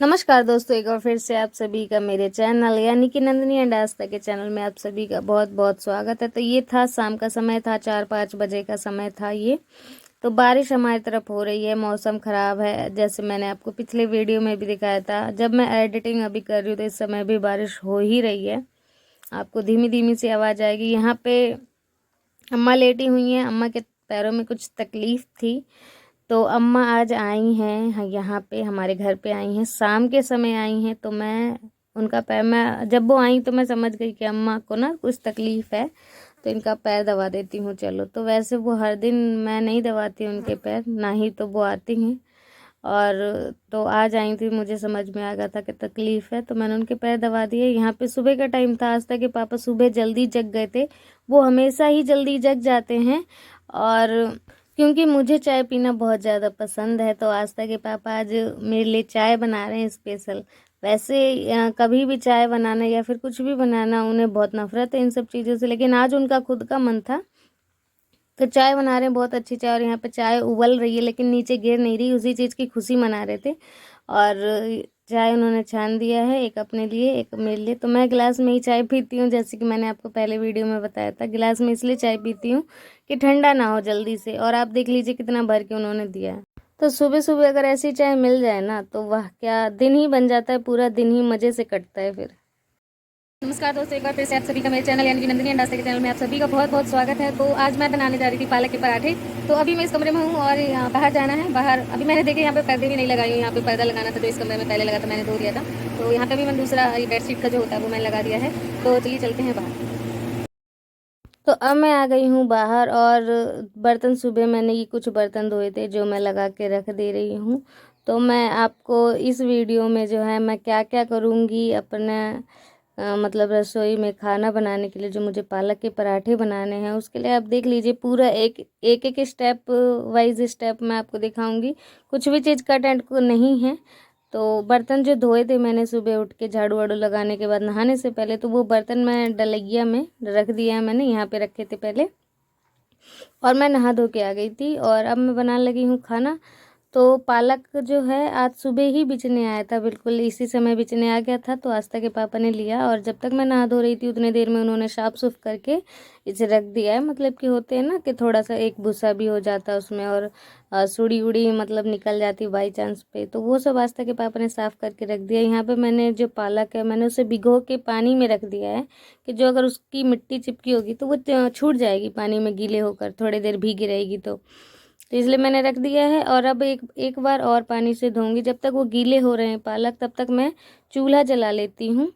नमस्कार दोस्तों, एक बार फिर से आप सभी का मेरे चैनल यानी कि नंदिनी एंड आस्था के चैनल में आप सभी का बहुत बहुत स्वागत है। तो ये था शाम का समय था, 4-5 बजे का समय था ये। तो बारिश हमारी तरफ हो रही है, मौसम ख़राब है। जैसे मैंने आपको पिछले वीडियो में भी दिखाया था, जब मैं एडिटिंग अभी कर रही हूँ तो इस समय भी बारिश हो ही रही है। आपको धीमी धीमी सी आवाज़ आएगी। यहाँ पे अम्मा लेटी हुई हैं, अम्मा के पैरों में कुछ तकलीफ़ थी, तो अम्मा आज आई हैं यहाँ पे, हमारे घर पे आई हैं, शाम के समय आई हैं। तो मैं उनका पैर, मैं जब वो आई तो मैं समझ गई कि अम्मा को ना कुछ तकलीफ़ है, तो इनका पैर दबा देती हूँ। चलो, तो वैसे वो हर दिन मैं नहीं दबाती उनके पैर, ना ही तो वो आती हैं। और तो आज आई थी, मुझे समझ में आ गया था कि तकलीफ़ है, तो मैंने उनके पैर दबा दिए। यहाँ पे सुबह का टाइम था, आज तक के पापा सुबह जल्दी जग गए थे। वो हमेशा ही जल्दी जग जाते हैं, और क्योंकि मुझे चाय पीना बहुत ज़्यादा पसंद है, तो आस्था के पापा आज मेरे लिए चाय बना रहे हैं स्पेशल। वैसे कभी भी चाय बनाना या फिर कुछ भी बनाना उन्हें बहुत नफरत है इन सब चीज़ों से, लेकिन आज उनका खुद का मन था, तो चाय बना रहे हैं, बहुत अच्छी चाय। और यहाँ पे चाय उबल रही है लेकिन नीचे गिर नहीं रही, उसी चीज़ की खुशी मना रहे थे। और चाय उन्होंने छान दिया है, एक अपने लिए एक मेरे लिए। तो मैं गिलास में ही चाय पीती हूँ, जैसे कि मैंने आपको पहले वीडियो में बताया था। गिलास में इसलिए चाय पीती हूँ कि ठंडा ना हो जल्दी से। और आप देख लीजिए कितना भर के उन्होंने दिया है। तो सुबह सुबह अगर ऐसी चाय मिल जाए ना, तो वाह, क्या दिन ही बन जाता है, पूरा दिन ही मज़े से कटता है फिर। नमस्कार दोस्तों, एक बार फिर से आप सभी का मेरे चैनल यानी कि नंदिनी एंड आस्था के चैनल में आप सभी का बहुत बहुत स्वागत है। तो आज मैं बनाने जा रही थी पालक के पराठे। तो अभी मैं इस कमरे में हूँ और यहाँ बाहर जाना है। बाहर अभी मैंने देखे यहाँ पे पर्दे भी नहीं लगाई हूँ, यहाँ पे पर्दा लगाना था जो इस कमरे में पहले लगा था, मैंने धो दिया था। तो यहाँ पे भी मैंने दूसरा बेडशीट का जो होता है वो मैंने लगा दिया है। तो चलिए चलते हैं बाहर। तो अब मैं आ गई हूँ बाहर, और बर्तन सुबह मैंने ये कुछ बर्तन धोए थे जो मैं लगा के रख दे रही हूँ। तो मैं आपको इस वीडियो में जो है मैं क्या क्या करूँगी अपने मतलब रसोई में खाना बनाने के लिए, जो मुझे पालक के पराठे बनाने हैं, उसके लिए आप देख लीजिए पूरा एक एक एक स्टेप वाइज स्टेप मैं आपको दिखाऊंगी। कुछ भी चीज़ कट एंड को नहीं है। तो बर्तन जो धोए थे मैंने सुबह उठ के झाड़ू वाड़ू लगाने के बाद, नहाने से पहले, तो वो बर्तन मैं डलैया में रख दिया है, मैंने यहाँ पे रखे थे पहले। और मैं नहा धो के आ गई थी और अब मैं बनाने लगी हूँ खाना। तो पालक जो है आज सुबह ही बिचने आया था, बिल्कुल इसी समय बिचने आ गया था। तो आस्था के पापा ने लिया, और जब तक मैं नहा धो रही थी उतने देर में उन्होंने साफ सुफ करके इसे रख दिया है। मतलब कि होते हैं ना कि थोड़ा सा एक भूसा भी हो जाता है उसमें, और सुड़ी उड़ी मतलब निकल जाती बाई चांस पे, तो वो सब आस्था के पापा ने साफ़ करके रख दिया। यहाँ पे मैंने जो पालक है मैंने उसे भिगो के पानी में रख दिया है, कि जो अगर उसकी मिट्टी चिपकी होगी तो वो छूट जाएगी पानी में गीले होकर, थोड़ी देर भीगी रहेगी तो इसलिए मैंने रख दिया है। और अब एक एक बार और पानी से धोऊंगी। जब तक वो गीले हो रहे हैं पालक, तब तक मैं चूल्हा जला लेती हूँ।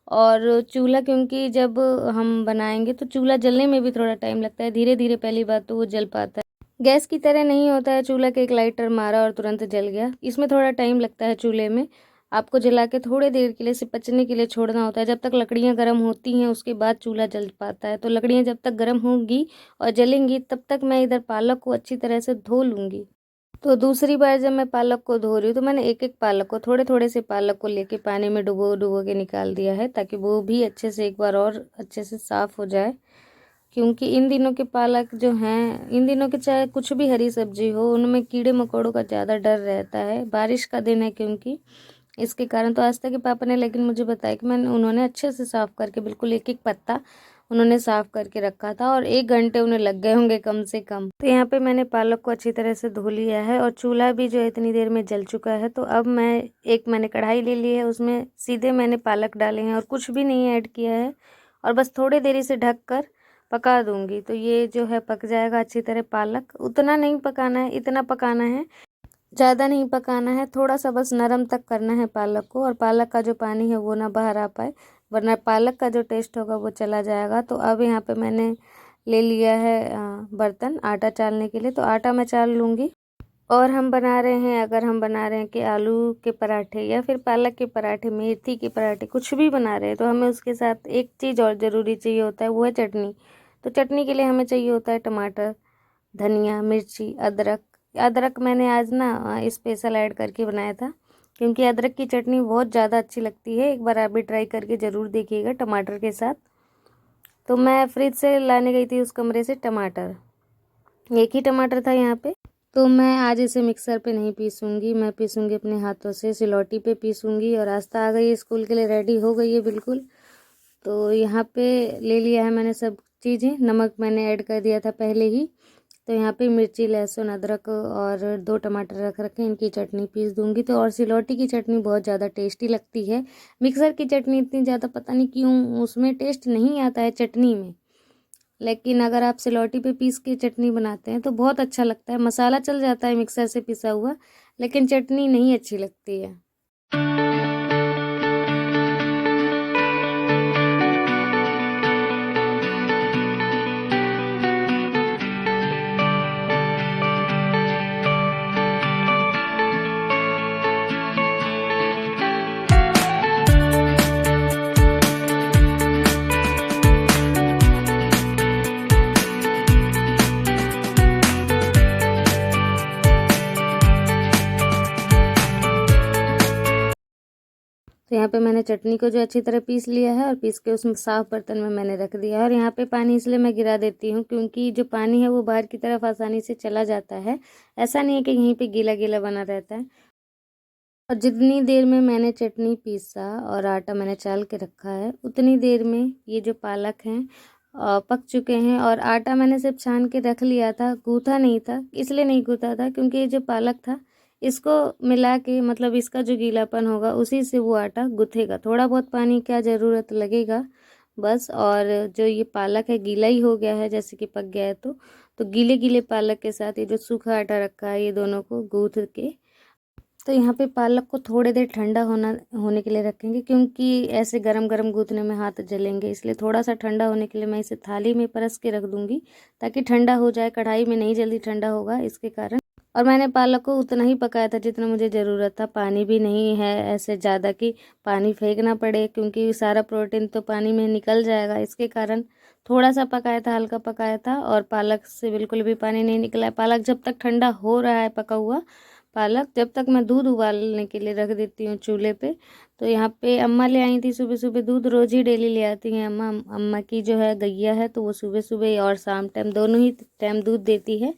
और चूल्हा, क्योंकि जब हम बनाएंगे तो चूल्हा जलने में भी थोड़ा टाइम लगता है, धीरे धीरे पहली बात तो वो जल पाता है। गैस की तरह नहीं होता है चूल्हा के एक लाइटर मारा और तुरंत जल गया, इसमें थोड़ा टाइम लगता है। चूल्हे में आपको जला के थोड़ी देर के लिए, सिर्फ पचने के लिए छोड़ना होता है। जब तक लकड़ियाँ गर्म होती हैं उसके बाद चूल्हा जल पाता है। तो लकड़ियाँ जब तक गर्म होंगी और जलेंगी, तब तक मैं इधर पालक को अच्छी तरह से धो लूँगी। तो दूसरी बार जब मैं पालक को धो रही हूँ तो मैंने एक एक पालक को, थोड़े थोड़े से पालक को लेके पानी में डुबो डुबो के निकाल दिया है, ताकि वो भी अच्छे से एक बार और अच्छे से साफ़ हो जाए। क्योंकि इन दिनों के पालक जो हैं, इन दिनों के चाहे कुछ भी हरी सब्जी हो, उनमें कीड़े मकोड़ों का ज़्यादा डर रहता है। बारिश का दिन है क्योंकि, इसके कारण। तो आस्था के पापा ने लेकिन मुझे बताया कि उन्होंने अच्छे से साफ़ करके, बिल्कुल एक एक पत्ता उन्होंने साफ़ करके रखा था, और 1 घंटे उन्हें लग गए होंगे कम से कम। तो यहाँ पे मैंने पालक को अच्छी तरह से धो लिया है, और चूल्हा भी जो है इतनी देर में जल चुका है। तो अब मैंने कढ़ाई ले ली है, उसमें सीधे मैंने पालक डाले हैं और कुछ भी नहीं ऐड किया है, और बस थोड़ी देर इसे ढक कर पका दूंगी। तो ये जो है पक जाएगा अच्छी तरह। पालक उतना नहीं पकाना है, इतना पकाना है, ज़्यादा नहीं पकाना है, थोड़ा सा बस नरम तक करना है पालक को, और पालक का जो पानी है वो ना बाहर आ पाए, वरना पालक का जो टेस्ट होगा वो चला जाएगा। तो अब यहाँ पे मैंने ले लिया है बर्तन आटा चालने के लिए, तो आटा मैं चाल लूँगी। और हम बना रहे हैं, अगर हम बना रहे हैं कि आलू के पराठे या फिर पालक के पराठे, मेथी के पराठे, कुछ भी बना रहे हैं, तो हमें उसके साथ एक चीज़ और ज़रूरी चाहिए होता है, वो है चटनी। तो चटनी के लिए हमें चाहिए होता है टमाटर, धनिया, मिर्ची, अदरक। अदरक मैंने आज ना स्पेशल ऐड करके बनाया था, क्योंकि अदरक की चटनी बहुत ज़्यादा अच्छी लगती है। एक बार आप भी ट्राई करके ज़रूर देखिएगा टमाटर के साथ। तो मैं फ्रिज से लाने गई थी उस कमरे से टमाटर, एक ही टमाटर था यहाँ पे। तो मैं आज इसे मिक्सर पे नहीं पीसूँगी, मैं पीसूँगी अपने हाथों से, सिलौटी पे पीसूँगी। और आस्था आ गई है स्कूल के लिए, रेडी हो गई है बिल्कुल। तो यहाँ पे ले लिया है मैंने सब चीज़ें, नमक मैंने ऐड कर दिया था पहले ही। तो यहाँ पे मिर्ची, लहसुन, अदरक और 2 टमाटर रख रखे हैं, इनकी चटनी पीस दूँगी। तो और सिलौटी की चटनी बहुत ज़्यादा टेस्टी लगती है। मिक्सर की चटनी इतनी ज़्यादा पता नहीं क्यों उसमें टेस्ट नहीं आता है चटनी में, लेकिन अगर आप सिलौटी पे पीस के चटनी बनाते हैं तो बहुत अच्छा लगता है। मसाला चल जाता है मिक्सर से पिसा हुआ, लेकिन चटनी नहीं अच्छी लगती है। तो यहाँ पे मैंने चटनी को जो अच्छी तरह पीस लिया है और पीस के उसमें साफ़ बर्तन में मैंने रख दिया है। और यहाँ पे पानी इसलिए मैं गिरा देती हूँ क्योंकि जो पानी है वो बाहर की तरफ आसानी से चला जाता है। ऐसा नहीं है कि यहीं पे गीला गीला बना रहता है। और जितनी देर में मैंने चटनी पीसा और आटा मैंने चाल के रखा है, उतनी देर में ये जो पालक हैं पक चुके हैं। और आटा मैंने सिर्फ छान के रख लिया था, गूथा नहीं था। इसलिए नहीं गूथा था क्योंकि ये जो पालक था इसको मिला के, मतलब इसका जो गीलापन होगा उसी से वो आटा गुथेगा। थोड़ा बहुत पानी का ज़रूरत लगेगा बस। और जो ये पालक है गीला ही हो गया है, जैसे कि पक गया है। तो गीले गीले पालक के साथ ये जो सूखा आटा रखा है, ये दोनों को गूँथ के, तो यहाँ पे पालक को थोड़ी देर ठंडा होने के लिए रखेंगे क्योंकि ऐसे गरम गरम गूँथने में हाथ जलेंगे। इसलिए थोड़ा सा ठंडा होने के लिए मैं इसे थाली में परस के रख दूँगी ताकि ठंडा हो जाए। कढ़ाई में नहीं जल्दी ठंडा होगा इसके कारण। और मैंने पालक को उतना ही पकाया था जितना मुझे ज़रूरत था। पानी भी नहीं है ऐसे ज़्यादा कि पानी फेंकना पड़े, क्योंकि सारा प्रोटीन तो पानी में निकल जाएगा। इसके कारण थोड़ा सा पकाया था, हल्का पकाया था। और पालक से बिल्कुल भी पानी नहीं निकला है। पालक जब तक ठंडा हो रहा है, पका हुआ पालक, जब तक मैं दूध उबालने के लिए रख देती हूँ चूल्हे पे। तो यहाँ पे अम्मा ले आई थी सुबह सुबह दूध, रोज़ ही डेली ले आती हैं अम्मा। अम्मा की जो है गैया है, तो वो सुबह सुबह और शाम टाइम दोनों ही टाइम दूध देती है।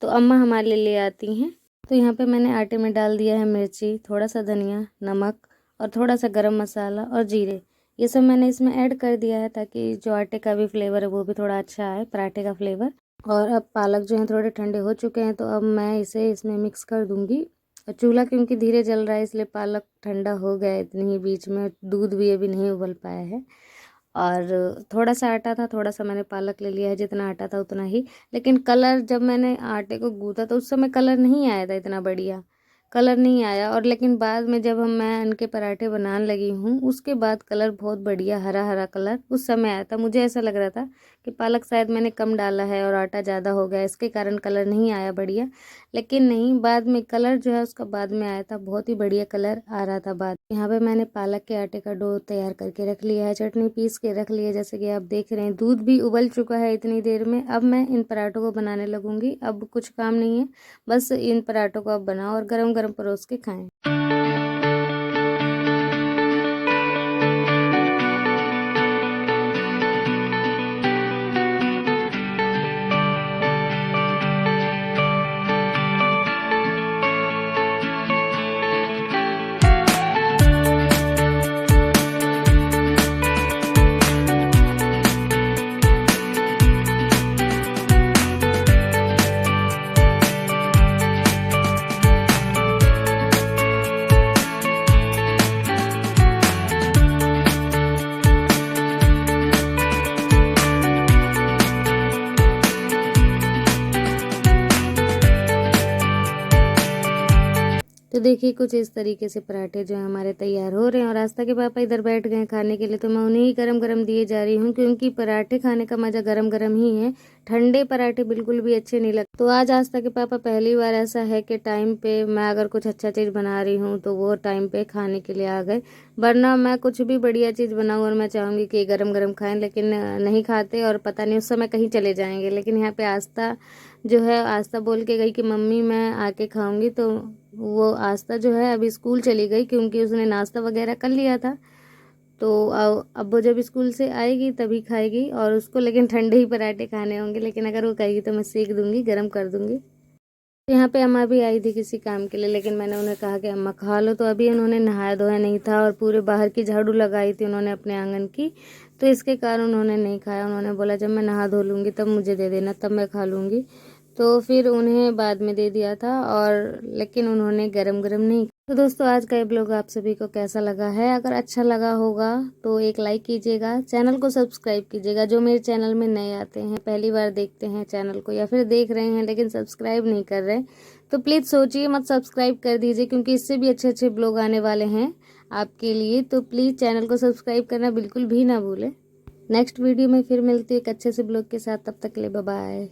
तो अम्मा हमारे लिए ले आती हैं। तो यहाँ पे मैंने आटे में डाल दिया है मिर्ची, थोड़ा सा धनिया, नमक और थोड़ा सा गरम मसाला और जीरे। ये सब मैंने इसमें ऐड कर दिया है ताकि जो आटे का भी फ्लेवर है वो भी थोड़ा अच्छा आए, पराठे का फ्लेवर। और अब पालक जो है थोड़े ठंडे हो चुके हैं, तो अब मैं इसे इसमें मिक्स कर दूँगी। और चूल्हा क्योंकि धीरे जल रहा है इसलिए पालक ठंडा हो गया है इतनी ही बीच में। दूध भी अभी नहीं उबल पाया है। और थोड़ा सा आटा था, थोड़ा सा मैंने पालक ले लिया है, जितना आटा था उतना ही। लेकिन कलर जब मैंने आटे को गूँथा तो उस समय कलर नहीं आया था, इतना बढ़िया कलर नहीं आया। और लेकिन बाद में जब मैं इनके पराठे बनाने लगी हूँ उसके बाद कलर बहुत बढ़िया हरा हरा कलर उस समय आया था। मुझे ऐसा लग रहा था कि पालक शायद मैंने कम डाला है और आटा ज़्यादा हो गया, इसके कारण कलर नहीं आया बढ़िया। लेकिन नहीं, बाद में कलर जो है उसका बाद में आया था, बहुत ही बढ़िया कलर आ रहा था बाद। यहाँ पे मैंने पालक के आटे का डो तैयार करके रख लिया है, चटनी पीस के रख लिया है, जैसे कि आप देख रहे हैं। दूध भी उबल चुका है इतनी देर में। अब मैं इन पराठों को बनाने लगूंगी। अब कुछ काम नहीं है, बस इन पराठों को आप बनाओ और गरम गरम परोस के खाएं। तो देखिए कुछ इस तरीके से पराठे जो है हमारे तैयार हो रहे हैं। और आस्था के पापा इधर बैठ गए हैं खाने के लिए, तो मैं उन्हें ही गरम गरम दिए जा रही हूँ क्योंकि पराठे खाने का मज़ा गरम गरम ही है। ठंडे पराठे बिल्कुल भी अच्छे नहीं लगते। तो आज आस्था के पापा पहली बार ऐसा है कि टाइम पे मैं अगर कुछ अच्छा चीज़ बना रही हूँ तो वो टाइम पे खाने के लिए आ गए। वरना मैं कुछ भी बढ़िया चीज़ बनाऊँ और मैं चाहूँगी कि गरम गरम खाएँ, लेकिन नहीं खाते और पता नहीं उस समय कहीं चले जाएंगे। लेकिन यहाँ पे आस्था जो है, आस्था बोल के गई कि मम्मी मैं आके खाऊंगी। तो वो आस्था जो है अभी स्कूल चली गई क्योंकि उसने नाश्ता वगैरह कर लिया था। तो अब वो जब स्कूल से आएगी तभी खाएगी। और उसको लेकिन ठंडे ही पराठे खाने होंगे, लेकिन अगर वो कहेगी तो मैं सेक दूंगी, गर्म कर दूंगी। तो यहाँ पे अम्मा भी आई थी किसी काम के लिए, लेकिन मैंने उन्हें कहा कि अम्मा खा लो। तो अभी उन्होंने नहाया धोया नहीं था और पूरे बाहर की झाड़ू लगाई थी उन्होंने अपने आंगन की, तो इसके कारण उन्होंने नहीं खाया। उन्होंने बोला जब मैं नहा धो लूँगी तब मुझे दे देना, तब मैं खा लूँगी। तो फिर उन्हें बाद में दे दिया था, और लेकिन उन्होंने गरम गरम नहीं। तो दोस्तों आज का ये ब्लॉग आप सभी को कैसा लगा है? अगर अच्छा लगा होगा तो एक लाइक कीजिएगा, चैनल को सब्सक्राइब कीजिएगा। जो मेरे चैनल में नए आते हैं, पहली बार देखते हैं चैनल को, या फिर देख रहे हैं लेकिन सब्सक्राइब नहीं कर रहे, तो प्लीज़ सोचिए मत, सब्सक्राइब कर दीजिए, क्योंकि इससे भी अच्छे अच्छे ब्लॉग आने वाले हैं आपके लिए। तो प्लीज़ चैनल को सब्सक्राइब करना बिल्कुल भी ना भूलें। नेक्स्ट वीडियो में फिर मिलती है एक अच्छे से ब्लॉग के साथ, तब तक के लिए बाय बाय।